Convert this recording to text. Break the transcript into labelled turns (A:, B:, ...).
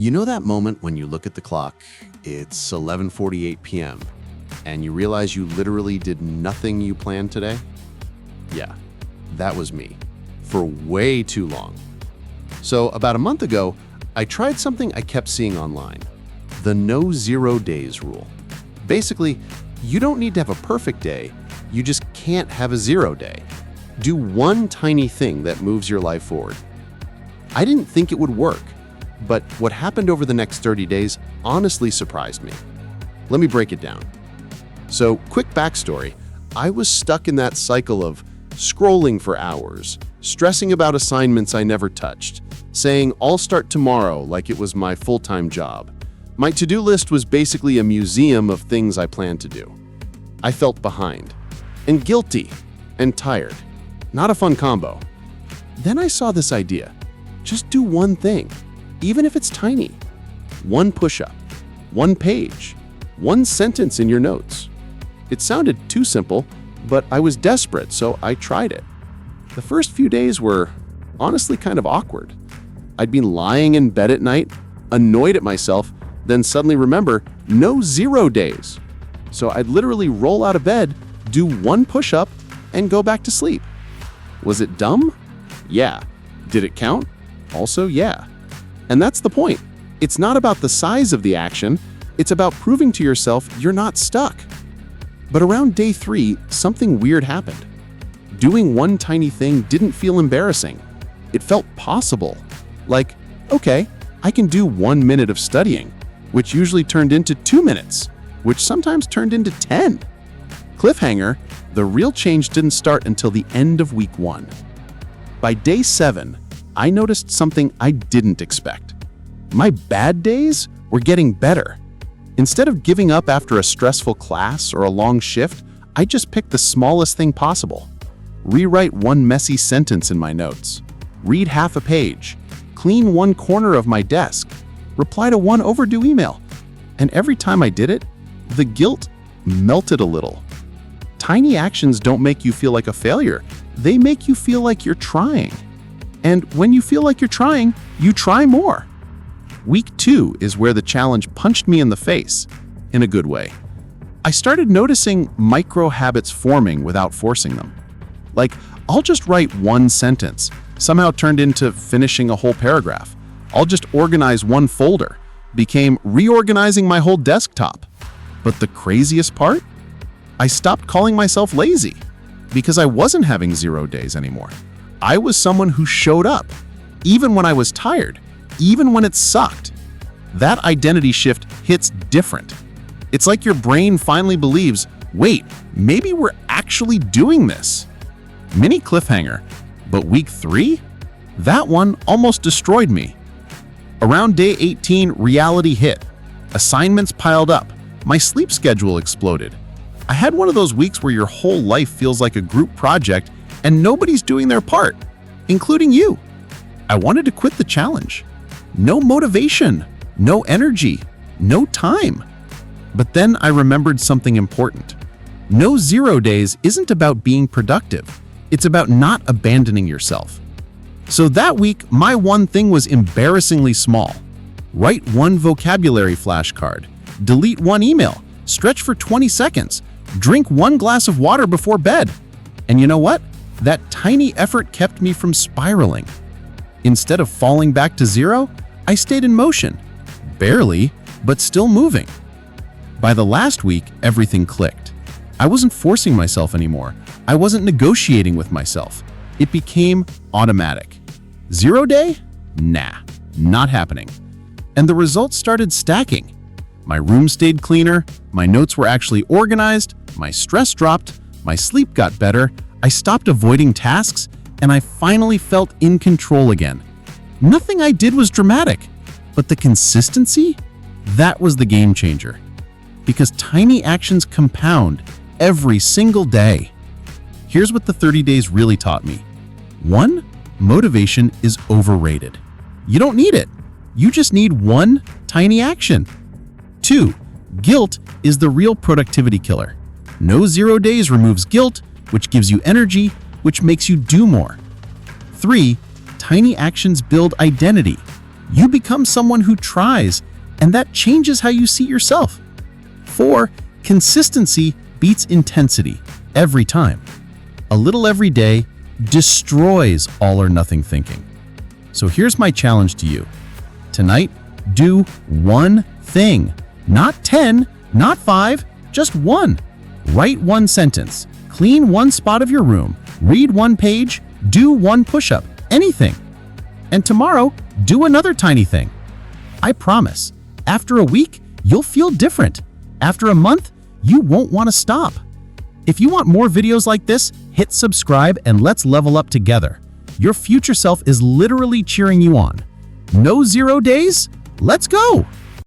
A: You know that moment when you look at the clock, it's 11:48 p.m., and you realize you literally did nothing you planned today? Yeah, that was me, for way too long. So about a month ago, I tried something I kept seeing online, the no 0 days rule. Basically, you don't need to have a perfect day, you just can't have a 0 day. Do one tiny thing that moves your life forward. I didn't think it would work, but what happened over the next 30 days honestly surprised me. Let me break it down. So, quick backstory. I was stuck in that cycle of scrolling for hours, stressing about assignments I never touched, saying I'll start tomorrow like it was my full-time job. My to-do list was basically a museum of things I planned to do. I felt behind, and guilty, and tired. Not a fun combo. Then I saw this idea. Just do one thing, even if it's tiny. One push-up, one page, one sentence in your notes. It sounded too simple, but I was desperate, so I tried it. The first few days were honestly kind of awkward. I'd be lying in bed at night, annoyed at myself, then suddenly remember, no 0 days. So I'd literally roll out of bed, do one push-up, and go back to sleep. Was it dumb? Yeah. Did it count? Also, yeah. And that's the point. It's not about the size of the action, it's about proving to yourself you're not stuck. But around day 3, something weird happened. Doing one tiny thing didn't feel embarrassing. It felt possible. Like, okay, I can do 1 minute of studying, which usually turned into 2 minutes, which sometimes turned into 10. Cliffhanger, the real change didn't start until the end of week 1. By day 7, I noticed something I didn't expect. My bad days were getting better. Instead of giving up after a stressful class or a long shift, I just picked the smallest thing possible. Rewrite one messy sentence in my notes. Read half a page. Clean one corner of my desk. Reply to one overdue email. And every time I did it, the guilt melted a little. Tiny actions don't make you feel like a failure. They make you feel like you're trying. And when you feel like you're trying, you try more. Week 2 is where the challenge punched me in the face, in a good way. I started noticing micro habits forming without forcing them. Like, I'll just write one sentence, somehow turned into finishing a whole paragraph. I'll just organize one folder, became reorganizing my whole desktop. But the craziest part? I stopped calling myself lazy, because I wasn't having 0 days anymore. I was someone who showed up, even when I was tired, even when it sucked. That identity shift hits different. It's like your brain finally believes, wait, maybe we're actually doing this. Mini cliffhanger, but week 3? That one almost destroyed me. Around day 18, reality hit. Assignments piled up. My sleep schedule exploded. I had one of those weeks where your whole life feels like a group project and nobody's doing their part, including you. I wanted to quit the challenge. No motivation, no energy, no time. But then I remembered something important. No 0 days isn't about being productive. It's about not abandoning yourself. So that week, my one thing was embarrassingly small. Write one vocabulary flashcard, delete one email, stretch for 20 seconds, drink one glass of water before bed. And you know what? That tiny effort kept me from spiraling. Instead of falling back to 0, I stayed in motion. Barely, but still moving. By the last week, everything clicked. I wasn't forcing myself anymore. I wasn't negotiating with myself. It became automatic. 0 day? Nah, not happening. And the results started stacking. My room stayed cleaner, my notes were actually organized, my stress dropped, my sleep got better, I stopped avoiding tasks, and I finally felt in control again. Nothing I did was dramatic, but the consistency? That was the game changer. Because tiny actions compound every single day. Here's what the 30 days really taught me. 1, motivation is overrated. You don't need it. You just need one tiny action. 2, guilt is the real productivity killer. No 0 days removes guilt, which gives you energy, which makes you do more. 3, tiny actions build identity.
B: you become someone who tries, and that changes how you see yourself. 4. Consistency beats intensity every time. A little every day destroys all or nothing thinking. So here's my challenge to you. Tonight, do one thing. Not 10, not 5, just one. Write one sentence, clean one spot of your room, read one page, do one push-up, anything. And tomorrow, do another tiny thing. I promise, after a week, you'll feel different. After a month, you won't want to stop. If you want more videos like this, hit subscribe and let's level up together. Your future self is literally cheering you on. No 0 days? Let's go!